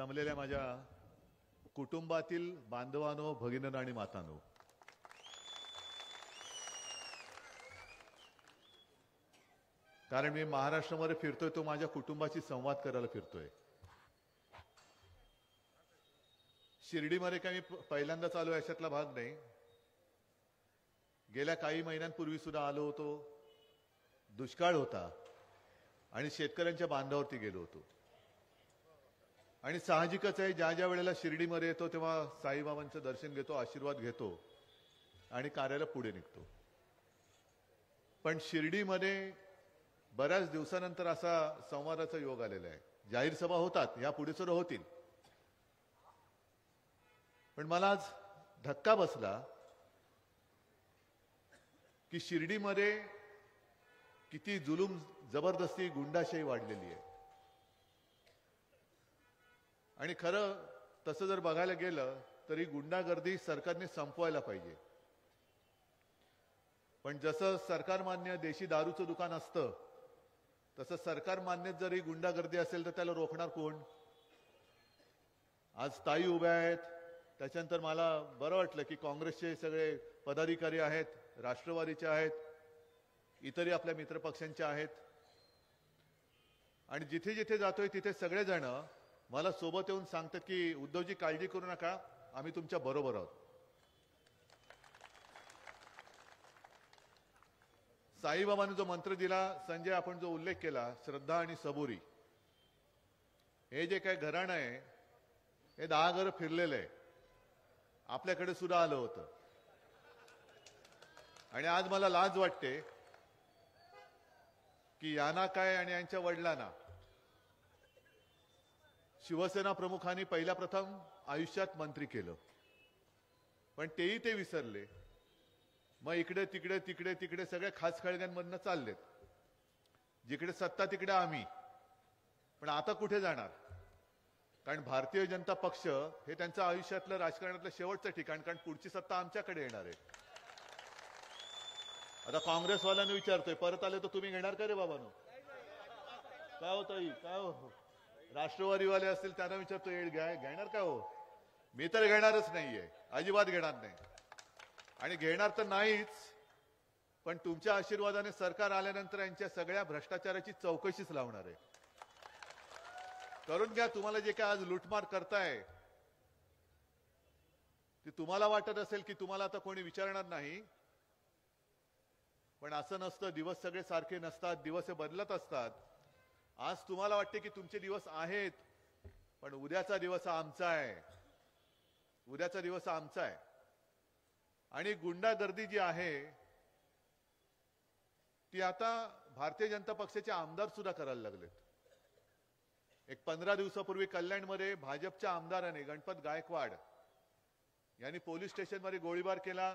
जमलेल्या माझ्या कुटुंबातील बांधवांनो, भगिनींनो आणि मातांनो, कारण मी महाराष्ट्रामध्ये फिरतोय तो माझ्या कुटुंबाशी संवाद करायला फिरतोय. शिर्डीमध्ये काही पहिल्यांदाच आलो याच्यातला भाग नाही. गेल्या काही महिन्यांपूर्वी सुद्धा आलो होतो. दुष्काळ होता आणि शेतकऱ्यांच्या बांधावरती गेलो होतो. आणि साहजिकच आहे, ज्या ज्या वेळेला शिर्डीमध्ये येतो तेव्हा साईबाबांचं दर्शन घेतो, आशीर्वाद घेतो आणि कार्याला पुढे निघतो. पण शिर्डीमध्ये बऱ्याच दिवसानंतर असा संवादाचा योग आलेला आहे. जाहीर सभा होतात, या पुढे सुद्धा होतील. पण मला आज धक्का बसला की शिर्डीमध्ये किती जुलूम, जबरदस्ती, गुंडाशाही वाढलेली आहे. आणि खरं तसं जर बघायला गेलं तरी गुंडागर्दी सरकारने संपवायला पाहिजे. पण जसं सरकार मान्य देशी दारूचं दुकान असतं तसं सरकार मान्य जरी गुंडागर्दी असेल तर त्याला रोखणार कोण? आज ताई उभ्या आहेत. त्याच्यानंतर मला बरं वाटलं की काँग्रेसचे सगळे पदाधिकारी आहेत, राष्ट्रवादीचे आहेत, इतरही आपल्या मित्रपक्षांचे आहेत. आणि जिथे जिथे जातोय तिथे सगळेजण मला सोबत येऊन सांगतात की उद्धवजी काळजी करू नका, आम्ही तुमच्या बरोबर आहोत. साईबाबांनी जो मंत्र दिला, संजय आपण जो उल्लेख केला, श्रद्धा आणि सबुरी, हे जे काय घराणं आहे हे 10 घरं फिरलेलं आहे. आपल्याकडे सुद्धा आलं होतं. आणि आज मला लाज वाटते की यांना काय आणि यांच्या वडिलांना शिवसेना प्रमुखांनी पहिल्या प्रथम आयुष्यात मंत्री केलं, पण तेही ते विसरले. मग इकडे तिकडे तिकडे तिकडे सगळे खास खळग्यांमधनं चाललेत. जिकडे सत्ता तिकडे आम्ही. पण आता कुठे जाणार? कारण भारतीय जनता पक्ष हे त्यांचं आयुष्यातलं, राजकारणातलं शेवटचं ठिकाण, कारण पुढची सत्ता आमच्याकडे येणार आहे. आता काँग्रेसवाल्यांना विचारतोय, परत आले तर तुम्ही घेणार का रे बाबांनो? काय होतं, काय हो? राष्ट्रवादीवाले असतील त्यांना विचारतो, घेणार का हो? मी तर घेणारच नाहीये, अजिबात घेणार नाही. आणि घेणार तर नाहीच, पण तुमच्या आशीर्वादाने सरकार आल्यानंतर यांच्या सगळ्या भ्रष्टाचाराची चौकशीच लावणार आहे. करून घ्या. तुम्हाला जे काय आज लुटमार करताय ते तुम्हाला वाटत असेल की तुम्हाला आता कोणी विचारणार नाही, पण असं नसतं. दिवस सगळे सारखे नसतात, दिवस हे बदलत असतात. आज तुम्हाला वाटते की तुमचे दिवस आहेत, पण उद्याचा दिवस आमचा आहे. उद्याचा दिवस आमचा आहे. आणि गुंडागर्दी जी आहे ती आता भारतीय जनता पक्षाचे आमदार सुद्धा करायला लागलेत. एक 15 दिवसापूर्वी कल्याणमध्ये भाजपच्या आमदाराने, गणपत गायकवाड यांनी पोलीस स्टेशनमध्ये गोळीबार केला.